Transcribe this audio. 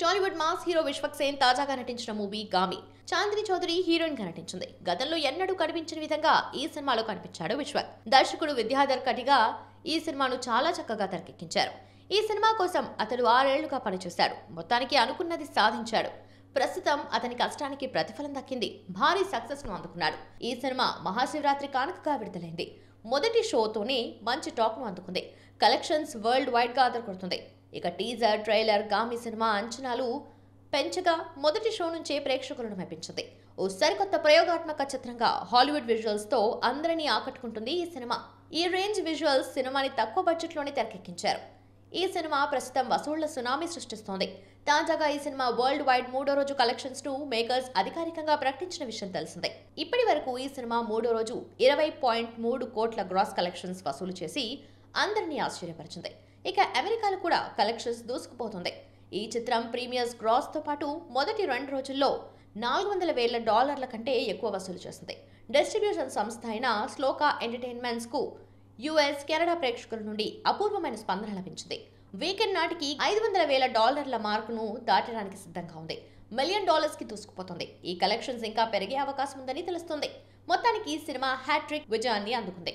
Tollywood mass hero Vishwak Sen తాజాగా నటించిన movie Gaami. Chandini Chowdary heroine గా నటించింది. గతంలో ఎన్నడూ కనిపించని విధంగా ఈ సినిమాలో కనిపించాడు విశ్వక్. దర్శకుడు విద్యాధర్ కటిగా ఈ సినిమాను చాలా చక్కగా తెరకెక్కించారు. ఈ సినిమా కోసం అతడు 6 ఏళ్లుగా పనిచేశాడు. మొత్తానికి అనుకున్నది సాధించాడు. ప్రస్తుతం అతని కష్టానికి ప్రతిఫలం దక్కింది. భారీ సక్సెస్ ను అందుకున్నాడు. ఈ సినిమా మహాశివరాత్రి కానుకగా విడుదలైంది. మొదటి షోతోనే మంచి టాక్ ను అందుకుంది. కలెక్షన్స్ వరల్డ్ వైడ్ గా ఆదరకొడుతుంది. ఇక టీజర్, ట్రైలర్ గామి సినిమా అంచనాలు పెంచగా మొదటి షో నుంచే ప్రేక్షకులను మెప్పించింది. ఓ సరికొత్త ప్రయోగాత్మక చిత్రంగా హాలీవుడ్ విజువల్స్ తో అందరినీ ఆకట్టుకుంటుంది ఈ సినిమా. ఈ రేంజ్ విజువల్స్ సినిమాని తక్కువ బడ్జెట్ లోనే తెరకెక్కించారు. ఈ సినిమా ప్రస్తుతం వసూళ్ల సునామీ సృష్టిస్తోంది. తాజాగా ఈ సినిమా వరల్డ్ వైడ్ 3వ రోజు కలెక్షన్స్ ను మేకర్స్ అధికారికంగా ప్రకటించిన విషయం తెలిసిందే. ఇప్పటి వరకు ఈ సినిమా 3వ రోజు 20.3 కోట్ల గ్రాస్ కలెక్షన్స్ వసూలు చేసి అందరినీ ఆశ్చర్యపరిచింది. ఇక అమెరికాలో కూడా కలెక్షన్స్ దూసుకుపోతుంది. ఈ చిత్రం ప్రీమియర్స్ గ్రాస్ తో పాటు మొదటి 2 రోజుల్లో $400,000 కంటే ఎక్కువ వసూలు చేసింది. డిస్ట్రిబ్యూషన్ సంస్థ అయిన స్లోకా ఎంటర్టైన్మెంట్స్ కు యుఎస్, కెనడా ప్రేక్షకుల నుండి అపూర్వమైన స్పందన లభించింది. వీకెండ్ నాటికి $500,000 మార్కును దాటడానికి సిద్ధంగా ఉంది. $1 మిలియన్ కి దూసుకుపోతుంది. ఈ కలెక్షన్స్ ఇంకా పెరిగే అవకాశం ఉందని తెలుస్తుంది. మొత్తానికి సినిమా హ్యాట్రిక్ విజయాన్ని అందుకుంది.